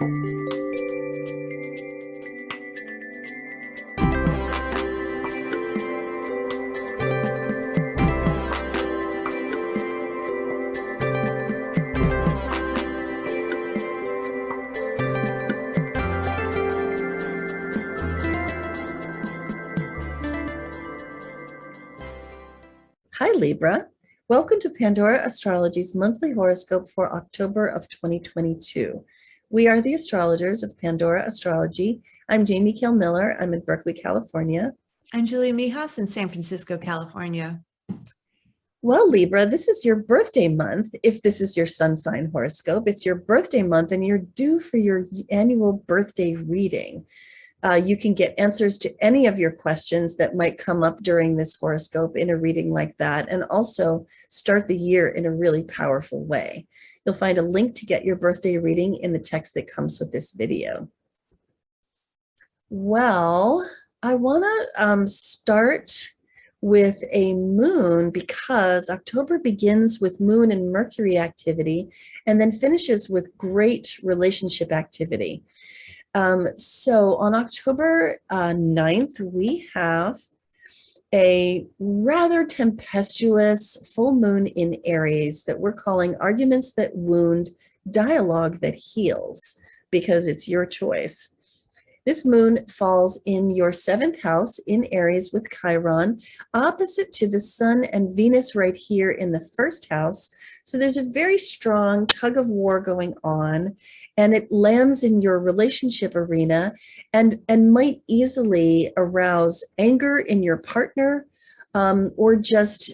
Hi, Libra. Welcome to Pandora Astrology's monthly horoscope for October of 2022. We are the astrologers of Pandora Astrology. I'm Jamie Kiel-Miller. I'm in Berkeley, California. I'm Julia Mijas in San Francisco, California. Well, Libra, this is your birthday month. If this is your sun sign horoscope, it's your birthday month and you're due for your annual birthday reading. You can get answers to any of your questions that might come up during this horoscope in a reading like that, and also start the year in a really powerful way. You'll find a link to get your birthday reading in the text that comes with this video. Well, I want to start with a moon because October begins with moon and Mercury activity and then finishes with great relationship activity. So on October 9th, we have a rather tempestuous full moon in Aries that we're calling Arguments That Wound, Dialogue That Heals, because it's your choice. This moon falls in your 7th house in Aries with Chiron, opposite to the Sun and Venus right here in the 1st house. So there's a very strong tug of war going on, and it lands in your relationship arena and might easily arouse anger in your partner, or just,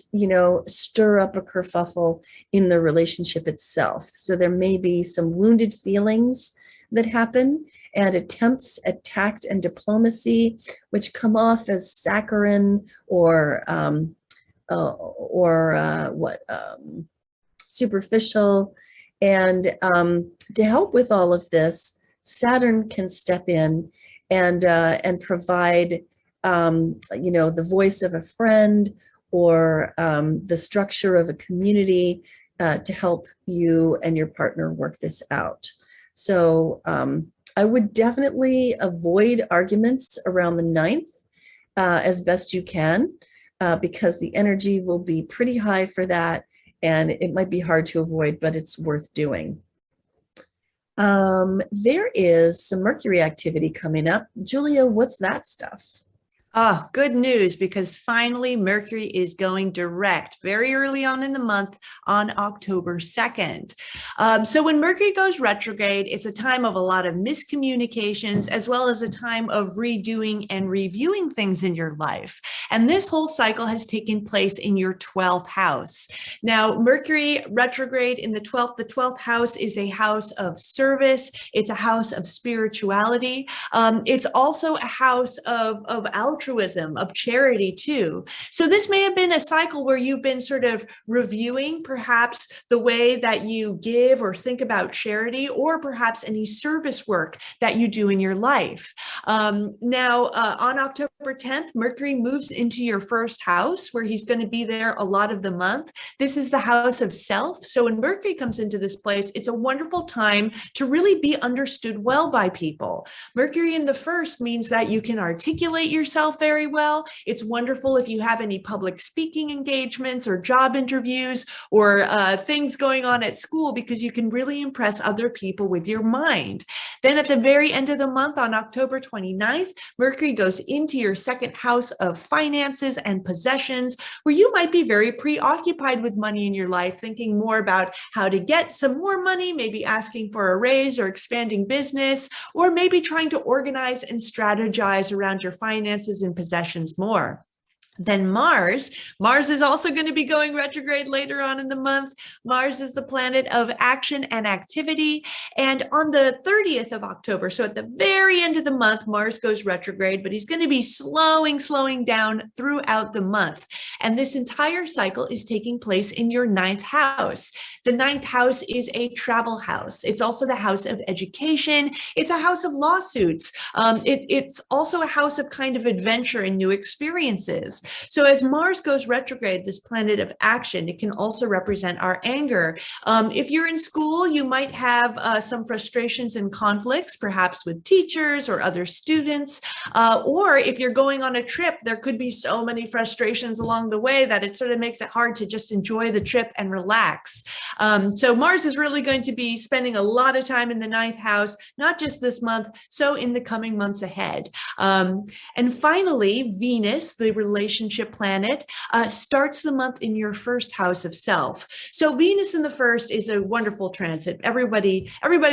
stir up a kerfuffle in the relationship itself. So there may be some wounded feelings that happen and attempts at tact and diplomacy, which come off as saccharine or superficial. And to help with all of this, Saturn can step in and provide, the voice of a friend or the structure of a community to help you and your partner work this out. So I would definitely avoid arguments around the 9th as best you can, because the energy will be pretty high for that, and it might be hard to avoid, but it's worth doing. There is some Mercury activity coming up. Julia, what's that stuff? Oh, good news, because finally Mercury is going direct very early on in the month on October 2nd. So when Mercury goes retrograde, it's a time of a lot of miscommunications, as well as a time of redoing and reviewing things in your life. And this whole cycle has taken place in your 12th house. Now, Mercury retrograde in the 12th house is a house of service. It's a house of spirituality. It's also a house of altruism, of charity too. So this may have been a cycle where you've been sort of reviewing perhaps the way that you give or think about charity, or perhaps any service work that you do in your life. Now, on October 10th, Mercury moves into your 1st house, where he's going to be there a lot of the month. This is the house of self. So when Mercury comes into this place, it's a wonderful time to really be understood well by people. Mercury in the 1st means that you can articulate yourself very well. It's wonderful if you have any public speaking engagements or job interviews or things going on at school, because you can really impress other people with your mind. Then at the very end of the month, on October 29th, Mercury goes into your 2nd house of finances and possessions, where you might be very preoccupied with money in your life, thinking more about how to get some more money, maybe asking for a raise or expanding business, or maybe trying to organize and strategize around your finances and possessions more. Then Mars is also going to be going retrograde later on in the month. Mars is the planet of action and activity. And on the 30th of October, so at the very end of the month, Mars goes retrograde, but he's going to be slowing down throughout the month. And this entire cycle is taking place in your 9th house. The 9th house is a travel house. It's also the house of education. It's a house of lawsuits. It's also a house of kind of adventure and new experiences. house. So as Mars goes retrograde, this planet of action, it can also represent our anger. If you're in school, you might have some frustrations and conflicts, perhaps with teachers or other students. Or if you're going on a trip, there could be so many frustrations along the way that it sort of makes it hard to just enjoy the trip and relax. So Mars is really going to be spending a lot of time in the ninth house, not just this month, so in the coming months ahead. And finally, Venus, the relationship planet, starts the month in your first house of self. So Venus in the first is a wonderful transit. Everybody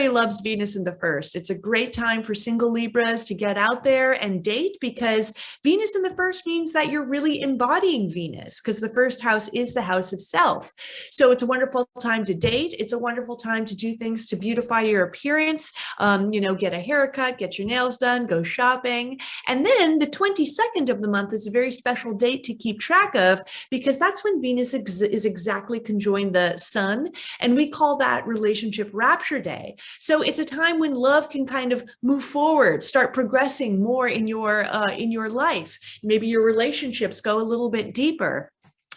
loves Venus in the first. It's a great time for single Libras to get out there and date, because Venus in the first means that you're really embodying Venus, because the first house is the house of self. So it's a wonderful time to date. It's a wonderful time to do things to beautify your appearance, get a haircut, get your nails done, go shopping. And then the 22nd of the month is a very special date to keep track of, because that's when Venus is exactly conjoined the sun. And we call that relationship rapture day. So it's a time when love can kind of move forward, start progressing more in your life. Maybe your relationships go a little bit deeper.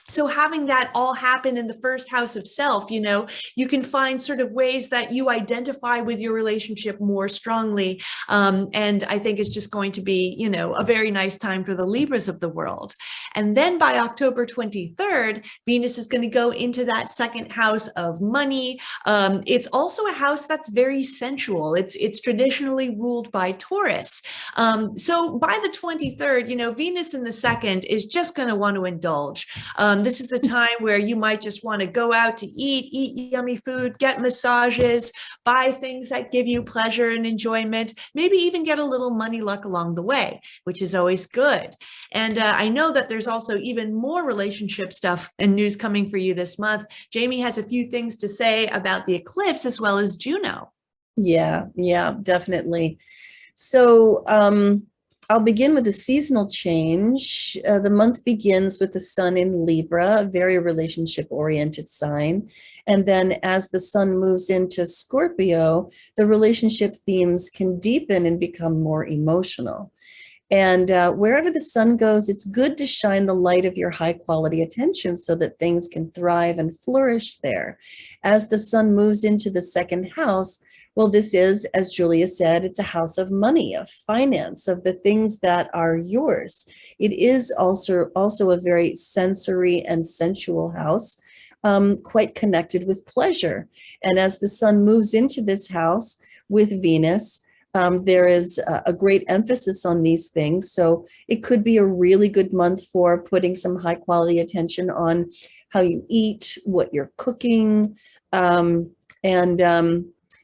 So having that all happen in the first house of self, you can find sort of ways that you identify with your relationship more strongly. And I think it's just going to be, a very nice time for the Libras of the world. And then by October 23rd, Venus is going to go into that second house of money. It's also a house that's very sensual. It's traditionally ruled by Taurus. So by the 23rd, Venus in the second is just going to want to indulge. This is a time where you might just want to go out to eat yummy food, get massages, buy things that give you pleasure and enjoyment, maybe even get a little money luck along the way, which is always good. And I know that there's also even more relationship stuff and news coming for you this month. Jamie has a few things to say about the eclipse as well as Juno. Yeah, definitely. So, I'll begin with a seasonal change. The month begins with the sun in Libra, a very relationship-oriented sign. And then as the sun moves into Scorpio, the relationship themes can deepen and become more emotional. And wherever the sun goes, it's good to shine the light of your high-quality attention so that things can thrive and flourish there. As the sun moves into the second house, well, this is, as Julia said, it's a house of money, of finance, of the things that are yours. It is also a very sensory and sensual house, quite connected with pleasure. And as the sun moves into this house with Venus, there is a great emphasis on these things. So it could be a really good month for putting some high quality attention on how you eat, what you're cooking,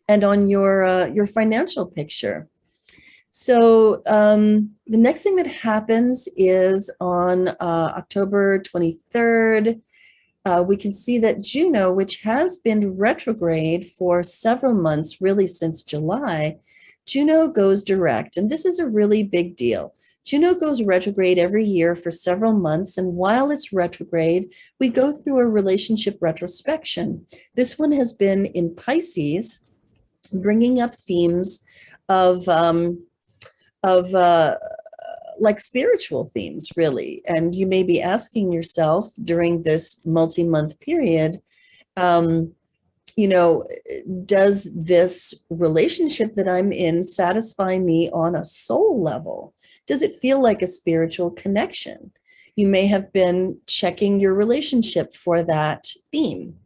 and on your financial picture. So the next thing that happens is on October 23rd, we can see that Juno, which has been retrograde for several months, really since July, Juno goes direct. And this is a really big deal. Juno goes retrograde every year for several months, and while it's retrograde, we go through a relationship retrospection. This one has been in Pisces, bringing up themes of like spiritual themes, really. And you may be asking yourself during this multi-month period, does this relationship that I'm in satisfy me on a soul level? Does it feel like a spiritual connection? You may have been checking your relationship for that theme.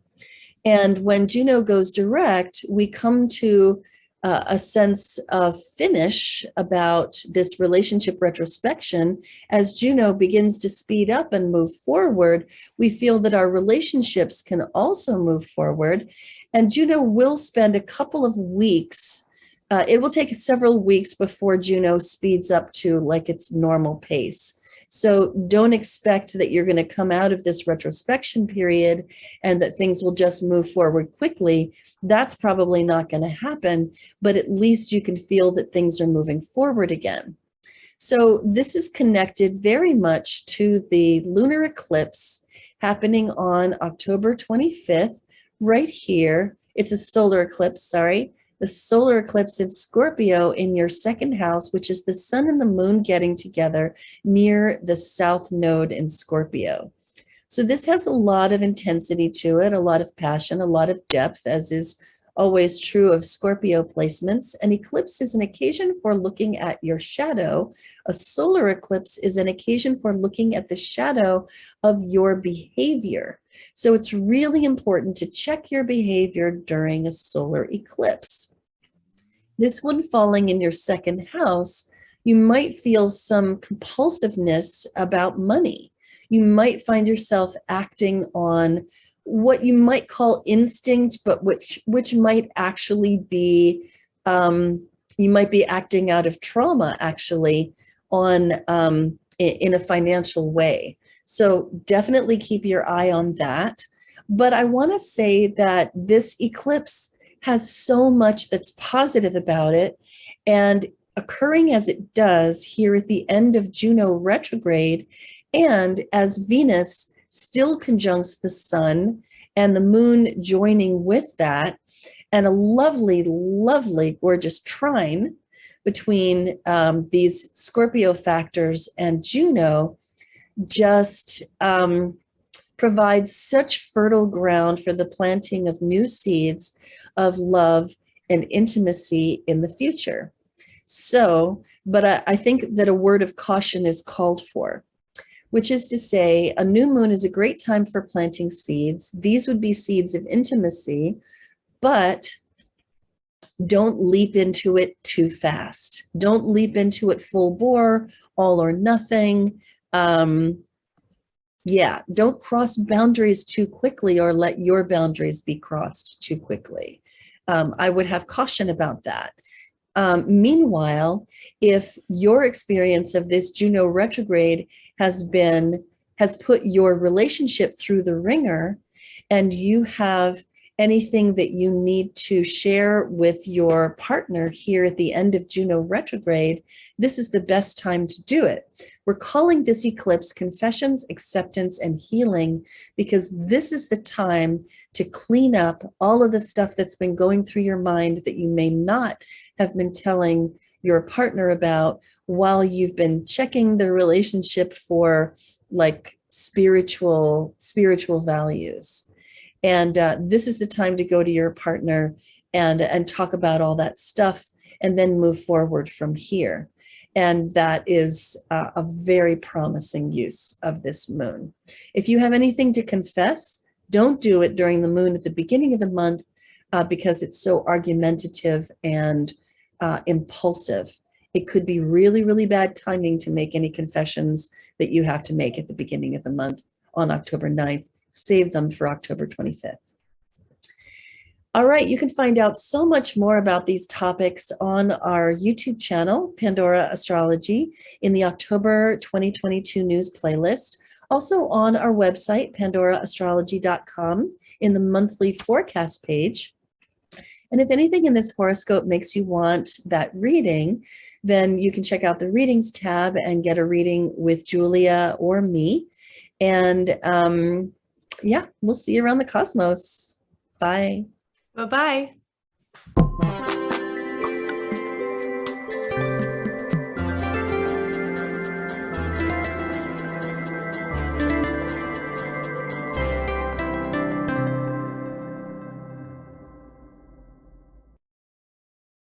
And when Juno goes direct, we come to a sense of finish about this relationship retrospection. As Juno begins to speed up and move forward, we feel that our relationships can also move forward. And Juno will spend a couple of weeks. It will take several weeks before Juno speeds up to like its normal pace. So don't expect that you're going to come out of this retrospection period and that things will just move forward quickly. That's probably not going to happen, but at least you can feel that things are moving forward again. So this is connected very much to the lunar eclipse happening on October 25th, right here. It's a solar eclipse, sorry. the solar eclipse in Scorpio in your second house, which is the sun and the moon getting together near the south node in Scorpio. So this has a lot of intensity to it, a lot of passion, a lot of depth, as is always true of Scorpio placements. An eclipse is an occasion for looking at your shadow. A solar eclipse is an occasion for looking at the shadow of your behavior. So it's really important to check your behavior during a solar eclipse. This one falling in your second house, you might feel some compulsiveness about money. You might find yourself acting on what you might call instinct, but which might actually be, you might be acting out of trauma actually on in a financial way. So definitely keep your eye on that. But I want to say that this eclipse has so much that's positive about it, and occurring as it does here at the end of Juno retrograde, and as Venus still conjuncts the sun and the moon joining with that, and a lovely, lovely, gorgeous trine between these Scorpio factors and Juno, just provides such fertile ground for the planting of new seeds of love and intimacy in the future. So, but I think that a word of caution is called for, which is to say, a new moon is a great time for planting seeds. These would be seeds of intimacy, but don't leap into it too fast. Don't leap into it full bore, all or nothing. Don't cross boundaries too quickly or let your boundaries be crossed too quickly. I would have caution about that. Meanwhile, if your experience of this Juno retrograde has put your relationship through the ringer, and you have anything that you need to share with your partner here at the end of Juno retrograde, this is the best time to do it. We're calling this eclipse Confessions, Acceptance, and Healing, because this is the time to clean up all of the stuff that's been going through your mind that you may not have been telling your partner about while you've been checking the relationship for like spiritual values. And this is the time to go to your partner and talk about all that stuff and then move forward from here. And that is a very promising use of this moon. If you have anything to confess, don't do it during the moon at the beginning of the month because it's so argumentative and impulsive. It could be really, really bad timing to make any confessions that you have to make at the beginning of the month on October 9th. Save them for October 25th. All right, you can find out so much more about these topics on our YouTube channel, Pandora Astrology, in the October 2022 news playlist. Also on our website, pandoraastrology.com, in the monthly forecast page. And if anything in this horoscope makes you want that reading, then you can check out the readings tab and get a reading with Julia or me. And we'll see you around the cosmos. Bye. Bye-bye.